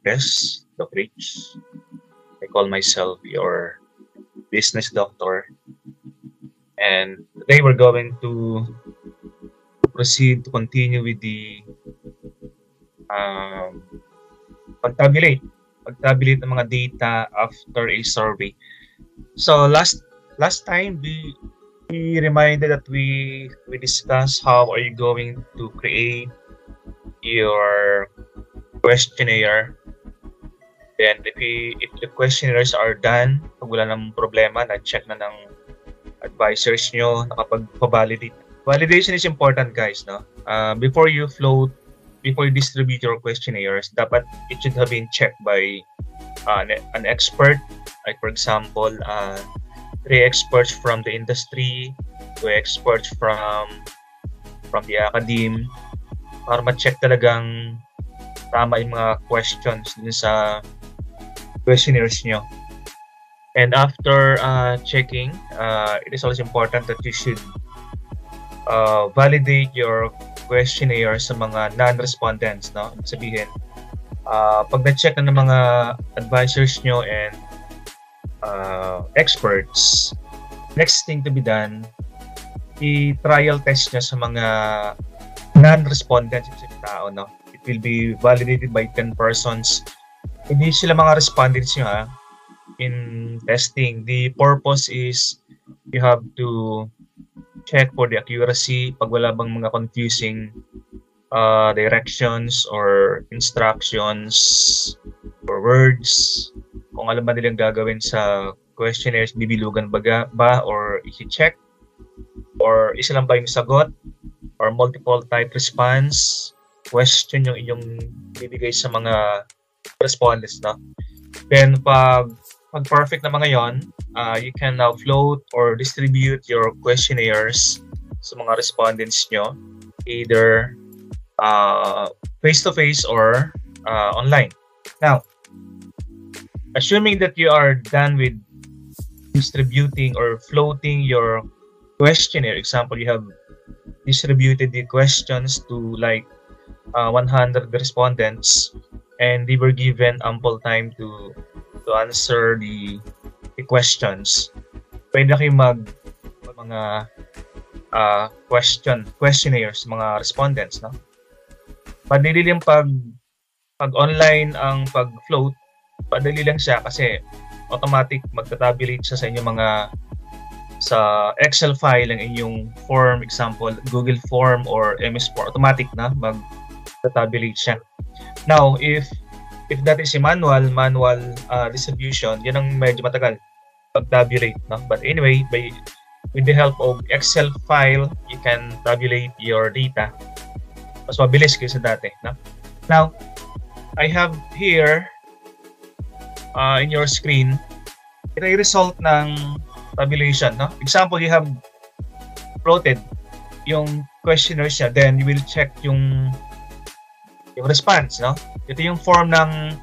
Yes, Doc Rich. I call myself your business doctor. And today we're going to proceed to continue with the um, pag-tabulate. Pag-tabulate ng mga data after a survey. So last time we reminded that we discussed how are you going to create your questionnaire. Then if the questionnaires are done, pag wala ng problema, na-check na ng advisors nyo, nakapag-validate. Validation is important, guys, no? Before you distribute your questionnaires, dapat it should have been checked by an expert. Like for example, 3 experts from the industry, 2 experts from the academe, para ma-check talagang tama yung mga questions dun sa questionnaires nyo. And after checking, it is also important that you should validate your questionnaire sa mga non-respondents, no? Ibig sabihin, pag na-check na ng mga advisors nyo and experts, next thing to be done, i-trial test nyo sa mga non-respondents sa tao, no? It will be validated by 10 persons. Hindi sila mga respondents nyo, ha? In testing, the purpose is you have to check for the accuracy, pag wala bang mga confusing directions or instructions or words, kung alam ba nilang gagawin sa questionnaires, bibilugan ba or i-check, or isa lang ba yung sagot, or multiple type response question yung inyong bibigay sa mga respondents, no? Then pag perfect na mga yon, you can now float or distribute your questionnaires sa mga respondents nyo, either face-to-face or online. Now, assuming that you are done with distributing or floating your questionnaire, example, you have distributed the questions to like 100 respondents, and they were given ample time to answer the questions. Pwede na kayo mga questionnaires, mga respondents, no? Madali lang pag online ang pag-float, madali lang siya kasi automatic magta-tabulate siya sa inyong mga sa Excel file ng inyong form, example, Google form or MS4, automatic na magta-tabulate siya. Now, if that is a manual distribution, yan ang medyo matagal pag-tabulate, no? But anyway, with the help of Excel file, you can tabulate your data. Mas mabilis kaysa dati, no? Now, I have here in your screen, ito yung result ng tabulation, no? Example, you have floated yung questionnaire siya, then you will check yung response, no? Ito yung form ng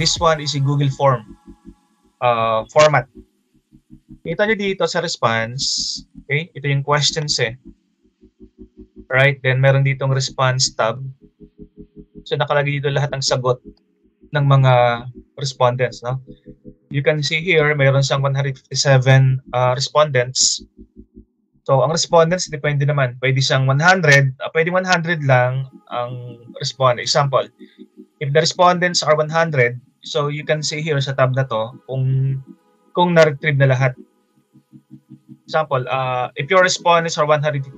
this one is a Google form format. Kita nyo dito sa response, okay? Ito yung questions right? Then meron ditong response tab. So nakalagay dito lahat ng sagot ng mga respondents, no? You can see here, mayroon siyang 157 respondents. So, ang respondents, depende naman. Pwede siyang 100, pwede 100 lang ang respond. Example, if the respondents are 100, so you can see here sa tab na to, kung na-retrieve na lahat. Example, if your respondents are 157,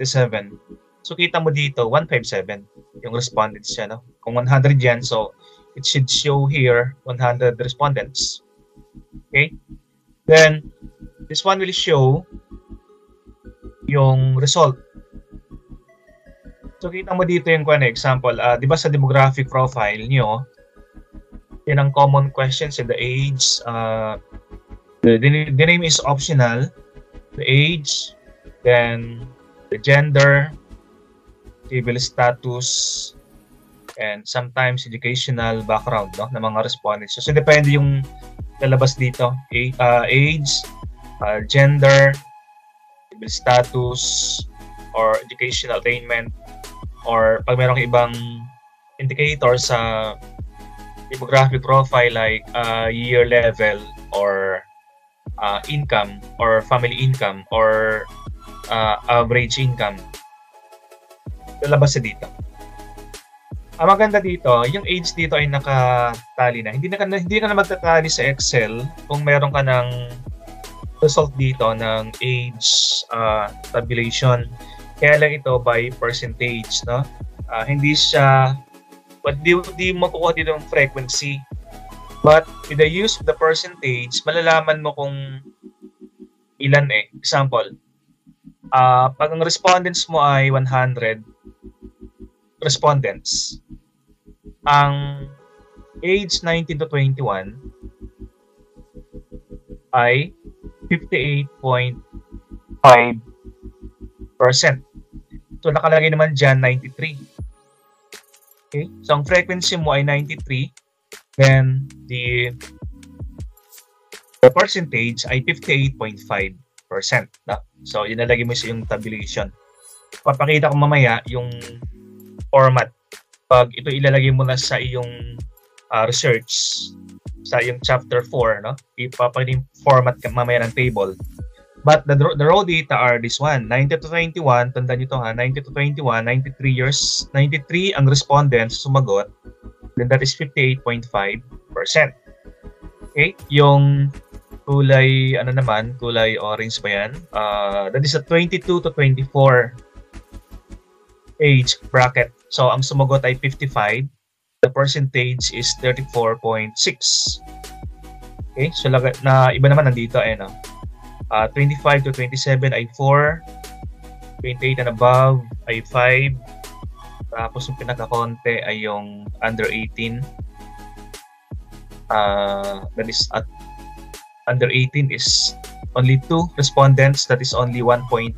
so kita mo dito, 157 yung respondents siya, no? Kung 100 yan, so it should show here 100 respondents. Okay? Then, this one will show yung result. So, kita mo dito yung example. Di ba sa demographic profile nyo, yan ang common questions, the age, the name is optional, the age, then the gender, civil status, and sometimes educational background, no, ng mga respondents. So depende yung lalabas dito, age, gender, civil status, or educational attainment, or pag mayroong ibang indicator sa demographic profile like year level or income or family income or average income. Lalabas sa dito. Ang maganda dito, yung age dito ay nakatali na. Hindi ka na magtatali sa Excel kung meron ka ng result dito ng age tabulation. Kaya lang ito by percentage, no? Hindi siya, but di makukuha dito yung frequency. But with the use of the percentage, malalaman mo kung ilan eh. Example, pag ang respondents mo ay 100 respondents, ang age 19 to 21 ay 58.5%. So nakalagay naman dyan 93. Okay? So ang frequency mo ay 93, then the percentage ay 58.5%. No? So inalagay mo sa yung tabulation. Papakita ko mamaya yung format. Pag ito ilalagay mo na sa iyong research, sa iyong chapter 4, no? Ipapakita yung format mamaya ng table. But the raw data are this one, 90 to 21, tandaan nyo ito ha, 90 to 21, 93 years, 93 ang respondents sumagot, then that is 58.5%. Okay? Yung kulay, ano naman, kulay orange ba yan? That is a 22 to 24 age bracket. So, ang sumagot ay 55. The percentage is 34.6. Okay? So, na iba naman nandito, eh, no? 25 to 27 ay 4. 28 and above ay 5. Tapos, yung pinaka-konti ay yung under 18. That is at under 18 is only 2 respondents. That is only 1.3%.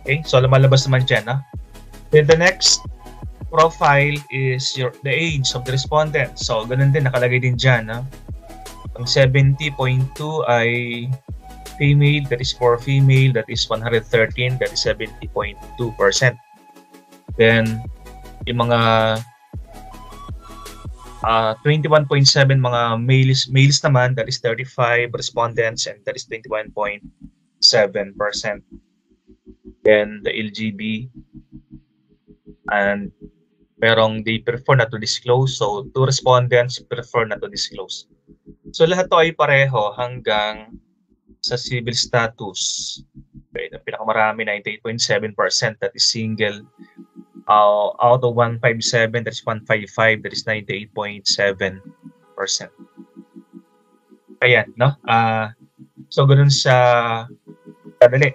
Okay, so lumalabas naman dyan, ha? Then the next profile is the age of the respondent. So, ganun din, nakalagay din dyan, ha? Ang 70.2 ay female, that is for female, that is 113, that is 70.2%. Then, yung mga 21.7 mga males naman, that is 35 respondents, and that is 21.7%. Then the LGB, and merong they prefer not to disclose, so 2 respondents prefer not to disclose. So lahat to ay pareho hanggang sa civil status. Okay, ang pinakamarami 98.7%, that is single. Out of 157, that is 155, that is 98.7%. Ayan, no? So ganun sa kadali.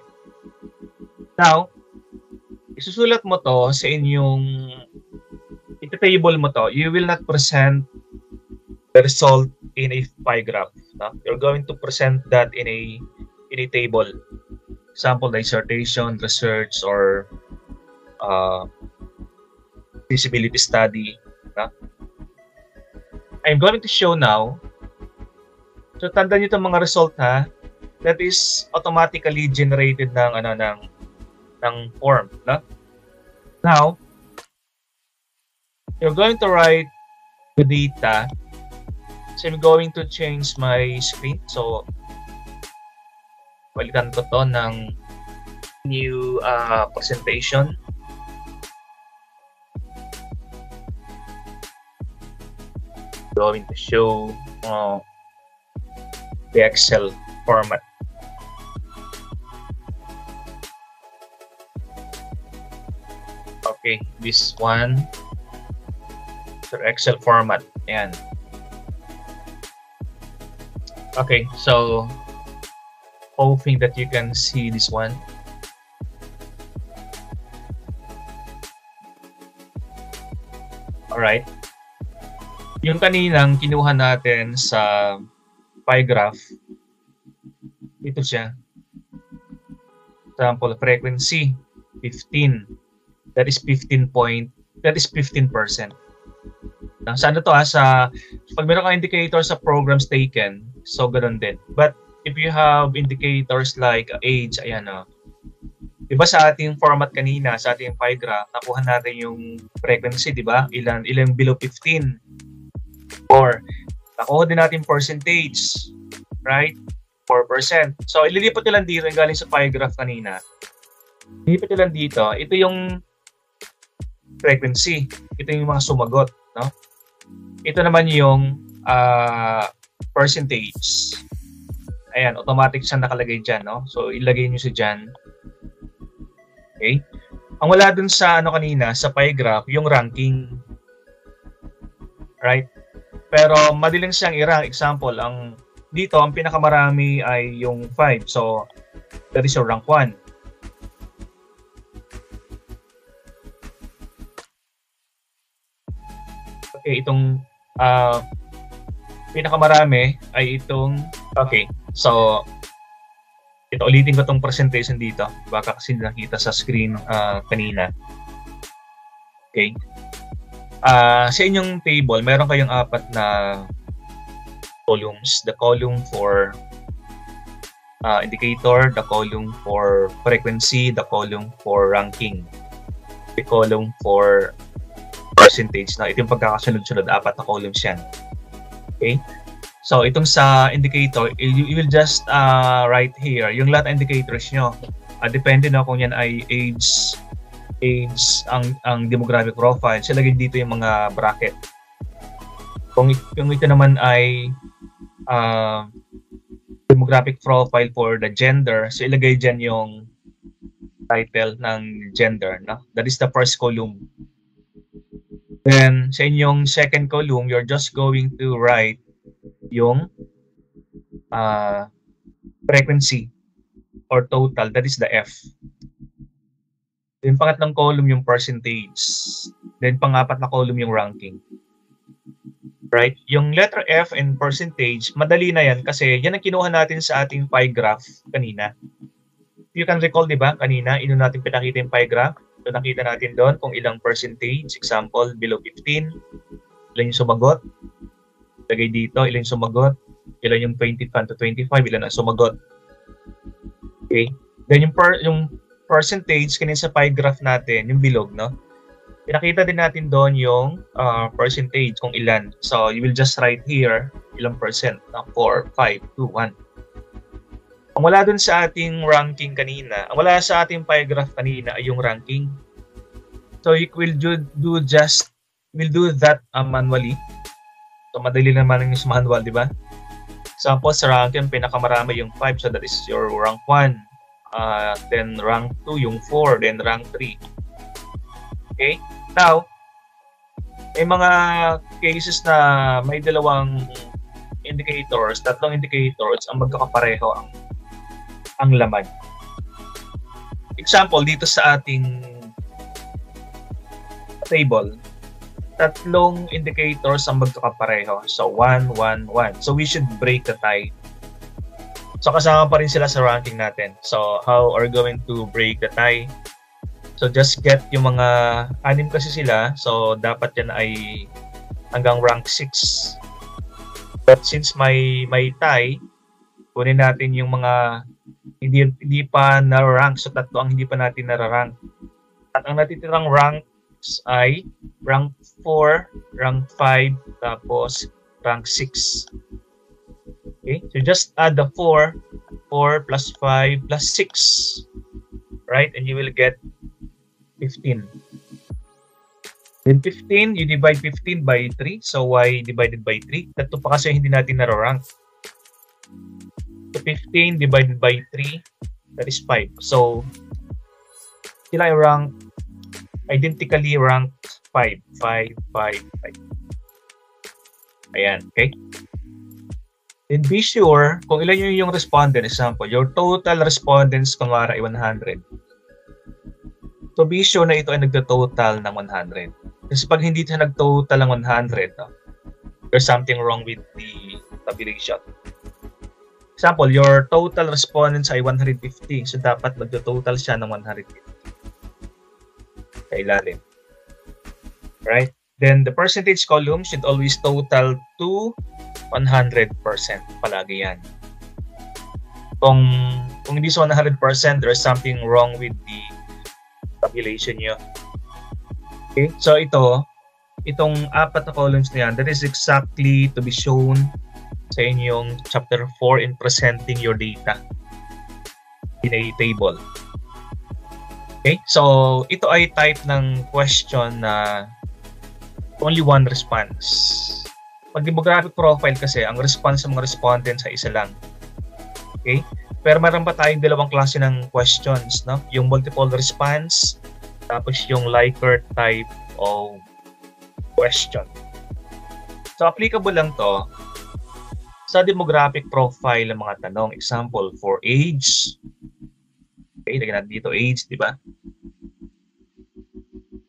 Now, isusulat mo to sa inyong ita-table mo to. You will not present the result in a pie graph. No? You're going to present that in a table. Example, dissertation, research, or feasibility study. No? I'm going to show now. So tandaan niyo itong mga result, ha. That is automatically generated ng form, no? Now, you're going to write the data. So I'm going to change my screen. So, balikan ko to ng new presentation. Going to show the Excel format. Okay, this one, the Excel format. Ayan. Okay, so hoping that you can see this one. Alright. Yung kaninang kinuha natin sa pie graph, ito siya. Example, frequency 15. That is 15%. Sa ano to, sa pag meron kang indicator sa programs taken, so ganoon din. But if you have indicators like age, ayan, Diba sa ating format kanina, sa ating pie graph, nakuha natin yung frequency, di ba? Ilan below 15. Or, nakuha din natin percentage, right? 4%. So, ililipat nyo lang dito yung galing sa pie graph kanina. Ililipat nyo lang dito. Ito yung frequency. Ito yung mga sumagot, no? Ito naman yung percentage. Ayan, automatic siya nakalagay dyan, no? So, ilagay nyo siya dyan. Okay? Ang wala dun sa ano kanina, sa pie graph, yung ranking. Right? Pero madaling siyang i-rank. Example, dito, ang pinakamarami ay yung 5. So, that is your rank 1. Okay, itong pinakamarami ay itong, okay, so, ito, ulitin ko itong presentation dito. Baka kasi nakita sa screen kanina. Okay. Sa inyong table, meron kayong 4 na columns. The column for indicator, the column for frequency, the column for ranking, the column for percentage. Ito yung pagkakasunod-sunod, 4 na columns yan. Okay? So, itong sa indicator, you will just write here yung lahat ng indicators nyo. Depende na kung yan ay age, ang demographic profile. So, lagay dito yung mga bracket. Kung ito naman ay demographic profile for the gender, so ilagay dyan yung title ng gender. No? That is the first column. Then, sa inyong second column, you're just going to write yung frequency or total, that is the F. Then pangatlong column yung percentage. Then pang-4 na column yung ranking. Right? Yung letter F and percentage, madali na yan kasi yan ang kinuha natin sa ating pie graph kanina. You can recall, di ba? Kanina, natin pinakita yung pie graph. So nakita natin doon kung ilang percentage. Example, below 15. Ilan yung sumagot. Lagay dito, ilan yung sumagot, ilan yung 20 to 25, ilan ang sumagot. Okay? Then yung percentage, kanina sa pie graph natin, yung bilog, no? Pinakita din natin doon yung percentage, kung ilan. So, you will just write here, ilang percent, 4, 5, 2, 1. Ang wala doon sa ating ranking kanina, ang wala sa ating pie graph kanina ay yung ranking. So, you will do that manually. So, madali naman yung manual, di ba? Example, sa ranking, pinakamarami yung 5. So, that is your rank 1. Then, rank 2, yung 4. Then, rank 3. Okay? Now, may mga cases na may dalawang indicators, tatlong indicators, ang magkakapareho ang laman. Example, dito sa ating table, tatlong indicators ang magkakapareho. So, 1, 1, 1. So, we should break the tie. So, kasama pa rin sila sa ranking natin. So, how are we going to break the tie? So, just get yung mga 6 kasi sila. So, dapat yan ay hanggang rank 6. But since may tie, kunin natin yung mga hindi pa na-rank. So, 3 ang hindi pa natin nararank. At ang natitirang rank ay rank 4, rank 5, tapos rank 6. Okay? So just add the 4 plus 5 plus 6. Right? And you will get 15. Then 15, you divide 15 by 3. So y divided by 3. Tatlo pa kasi hindi natin nararank. So 15 divided by 3, that is 5. So sila ay rank identically ranked 5. 5, 5, 5. Ayan, okay? Then be sure kung ilan yung respondent. Example, your total respondents kunwari ay 100. So be sure na ito ay nagtototal ng 100. Kasi pag hindi siya nagtotal ng 100, no, there's something wrong with the tabulation. Example, your total respondents ay 150. So dapat magtototal siya ng 150. Sa ilalim. Right? Then the percentage column should always total to 100%. Palagi yan. Kung Kung hindi 100%, there's something wrong with the tabulation nyo. Okay? So itong apat na columns na yan, that is exactly to be shown sa inyong chapter 4 in presenting your data in a table. Okay? So ito ay type ng question na only one response. Pag demographic profile kasi, ang response ng mga respondents ay isa lang. Okay? Pero meron pa tayong dalawang klase ng questions, no? Yung multiple response, tapos yung Likert type of question. So, applicable lang to sa demographic profile ng mga tanong. Example, for age. Okay, lagyan natin dito age, di ba?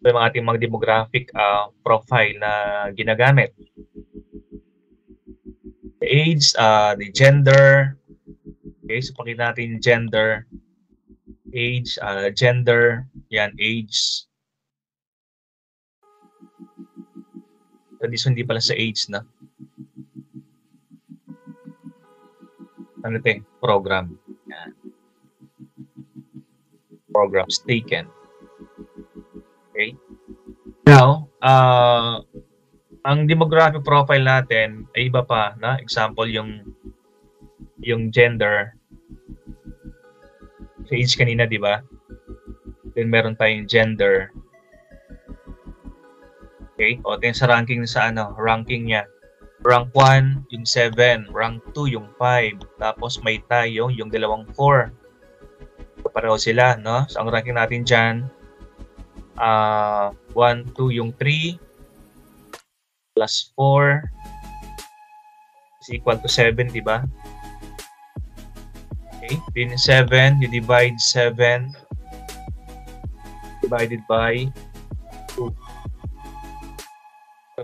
Ito yung mga ating mga demographic profile na ginagamit. The age, the gender. Okay, so pakita natin gender, age, gender, yan, age. So, this hindi pala sa age na. Ano ito? Program. Yan. Programs taken. Okay. Now, ang demographic profile natin ay iba pa, na example yung gender. Sa age kanina, di ba? Then meron tayong gender. Okay? O ito sa ranking sa ranking niya. Rank 1, yung 7. Rank 2, yung 5. Tapos may tayong yung dalawang 4. So, pareho sila, no? So ang ranking natin dyan, 1, 2, yung 3 plus 4 is equal to 7, di ba? Okay, then 7, you divide 7 divided by 2.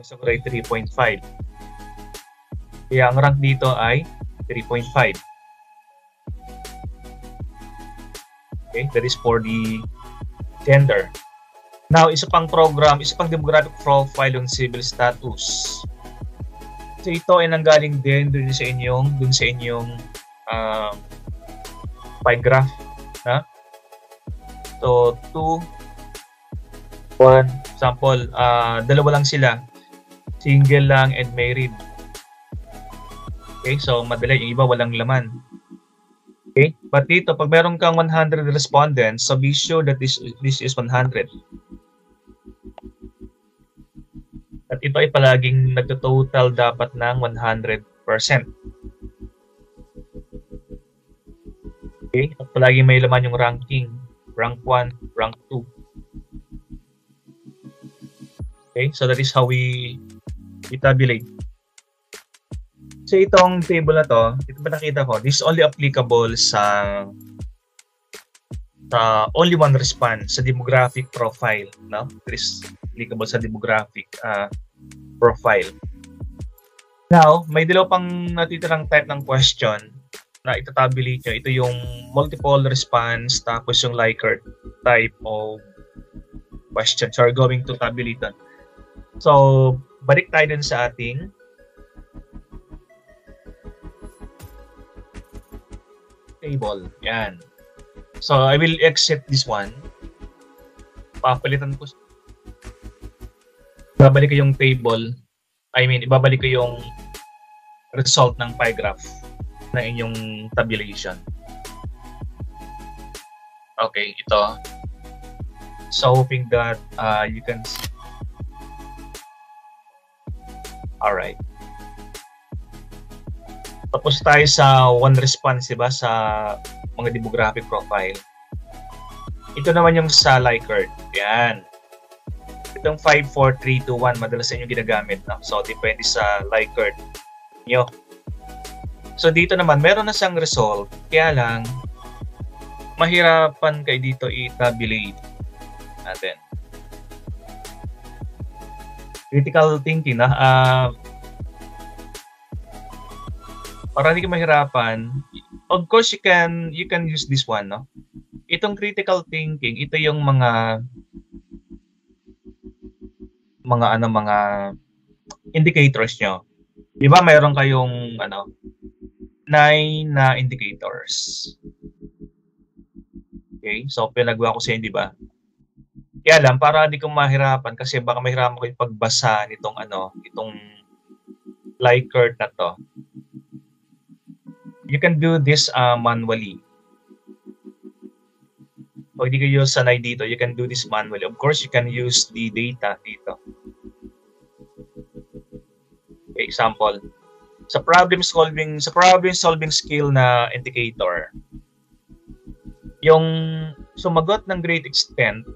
So, 3.5. Kaya ang rank dito ay 3.5. Okay, that is for the gender. Now, isa pang demographic profile yung civil status. So, ito ay nanggaling din dun sa inyong pie graph. Ha? So, 2, 1, example, dalawa lang sila. Single lang and married. Okay, so madali, yung iba walang laman. Okay, but dito, pag meron kang 100 respondents, so be sure that this is 100. At ito ay palaging nagtototal dapat ng 100%. Okay, at palaging may laman yung ranking. Rank 1, rank 2. Okay, so that is how we tabulate. So itong table na to, ito ba nakita ko, this is only applicable sa only one response, sa demographic profile, no? This is applicable sa demographic profile. Now, may dalawa pang natitirang type ng question na itatabulate nyo. Ito yung multiple response, tapos yung Likert type of question. So, we're going to tabulate that. So, balik tayo dun sa ating table. Yan. So, I will exit this one. Papalitan ko. Babalik ko yung table. Ibabalik ko yung result ng pie graph na inyong tabulation. Okay, ito. So, hoping that you can see. Alright. Tapos tayo sa one response, diba? Sa mga demographic profile. Ito naman yung sa Likert. Yan. Itong 5, 4, 3, 2, 1, madalas sa inyo ginagamit. No? So, depende sa Likert nyo. So, dito naman, meron na siyang result. Kaya lang, mahirapan kayo dito i-tabulate natin. Critical thinking, para hindi ka mahirapan, of course you can use this one, no? Itong critical thinking, ito yung mga indicators nyo. Di ba mayroon kayong 9 na indicators. Okay? So, pinagawa ko sa inyo, di ba? Kaya lang, para di ko mahirapan, kasi baka mahirapan ko yung pagbasa nitong itong Likert na to. You can do this manually. Pag di kayo sanay dito, you can do this manually. Of course, you can use the data dito. Okay, example. Sa problem solving skill na indicator, yung sumagot ng great extent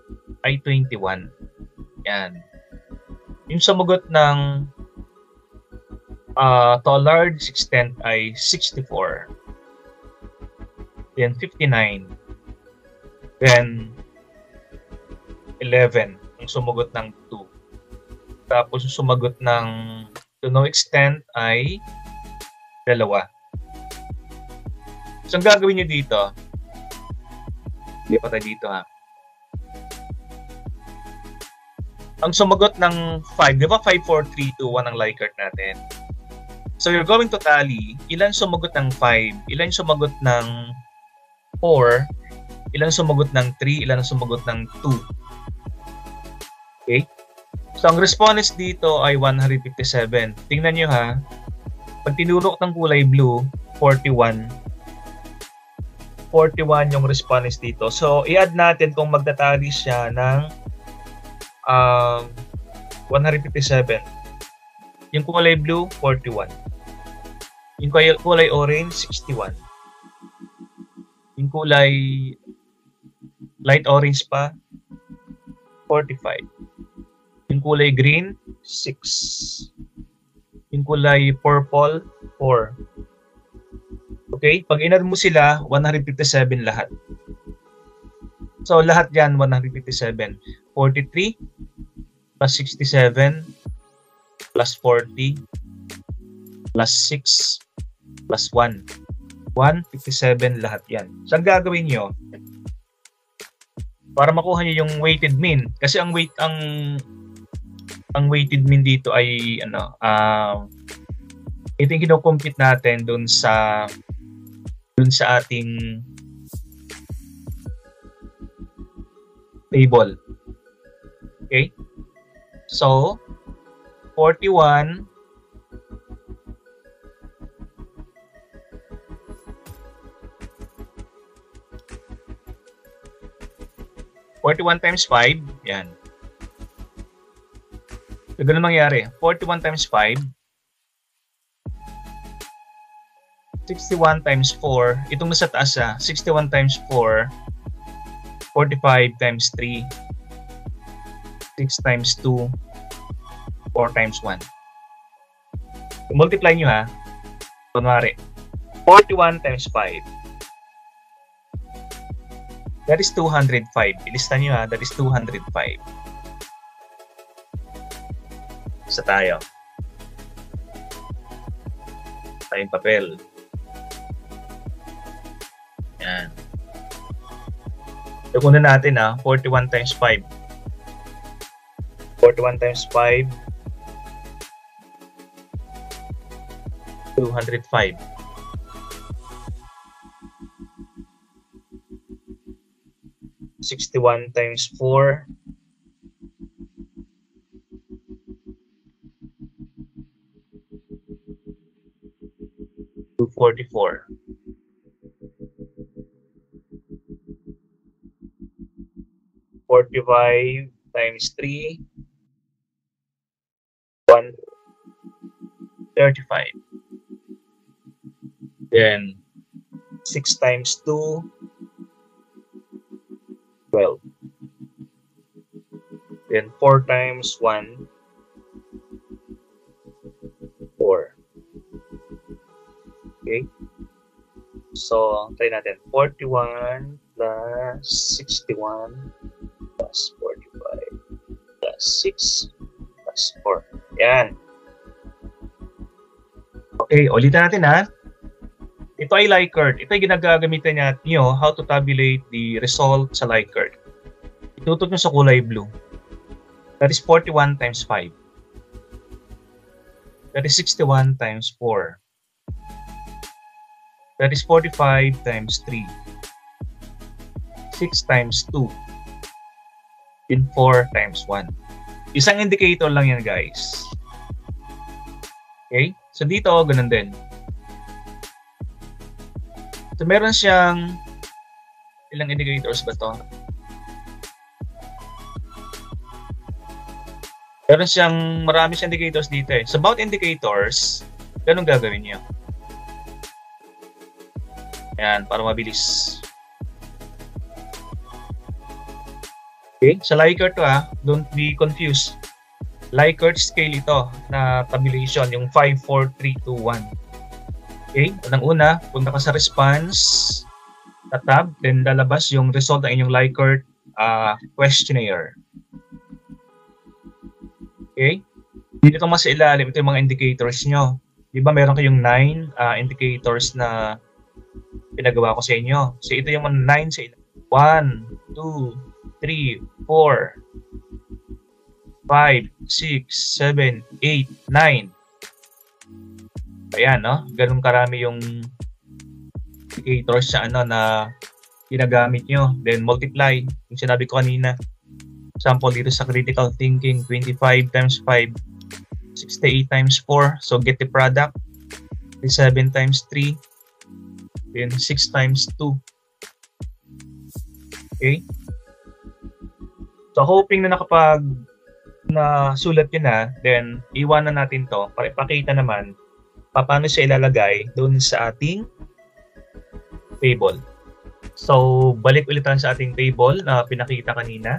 ay 21. Yan. Yung sumagot ng to a large extent ay 64. Then 59. Then 11. Yung sumagot ng 2. Tapos yung sumagot ng to no extent ay 2. So, ang gagawin nyo dito, lipat tayo dito ha. Ang sumagot ng 5, di ba 5, 4, 3, 2, 1 ang Likert natin? So, you're going to tally ilan sumagot ng 5, ilan sumagot ng 4, ilan sumagot ng 3, ilan sumagot ng 2. Okay? So, ang respondents dito ay 157. Tingnan nyo ha. Pag tinurok ng kulay blue, 41. 41 yung respondents dito. So, i-add natin kung magtatali siya ng 157. Yung kulay blue, 41. Yung kulay orange, 61. Yung kulay light orange pa, 45. Yung kulay green, 6. Yung kulay purple, 4. Okay? Pag in-add mo sila, 157 lahat. So, lahat yan, 157. 43 plus 67 plus 40 plus 6 plus 1. 157 lahat yan. So, ang gagawin nyo, para makuha nyo yung weighted mean, kasi ang weighted mean dito ay ito yung kino-compute natin dun sa ating table. Okay? So, 41 times 5, yan. So, ganun mangyari. 41 times 5, 61 times 4, itong nasa taas 61 times 4, 45 times 3, 6 times 2, 4 times 1. So, multiply nyo ha. Kunwari, 41 times 5. That is 205. Ilista nyo ha, that is 205. Isa tayo. Tayong papel. Yan. So, kunin natin 41 times 5. 41 times 5. 205. 61 times 4. 244. 45 times 3. 135. Then 6 times 2. 12. Then 4 times 1. 4. Okay. So, try natin. 41 plus 61 plus 45 plus 6 plus 4. Yan. Okay, ulitin natin ha. Ito ay Likert. Ito ay ginagagamitan nyo how to tabulate the result sa Likert. Itutok nyo sa kulay blue. That is 41 times 5. That is 61 times 4. That is 45 times 3. 6 times 2. Then 4 times 1. Isang indicator lang yan, guys. Okay? So dito, ganun din. So meron siyang ilang indicators ba to? Meron siyang marami siyang indicators dito eh. So about indicators, ganun gagawin niyo. Ayan, para mabilis. Okay, sa Likert to don't be confused. Likert scale ito na tabulation, yung 5, 4, 3, 2, 1. Okay, unang-una, punta ka sa response, sa tab, then lalabas yung result ng inyong Likert questionnaire. Okay, dito mas sa ilalim, ito yung mga indicators nyo. Di ba meron kayong 9 indicators na pinagawa ko sa inyo. So ito yung 9 sa ilalim. 1, 2, 3, 4, 5, 6, 7, 8, 9. Ayan, no? Ganun karami yung indicators sa na ginagamit nyo. Then multiply. Yung sinabi ko kanina. Example dito sa critical thinking, 25 times 5, 68 times 4. So get the product. 7 times 3. Then 6 times 2. Okay? So hoping na sulat yun then iwanan natin to para ipakita naman paano siya ilalagay doon sa ating table. So balik ulit tayo sa ating table na pinakita kanina.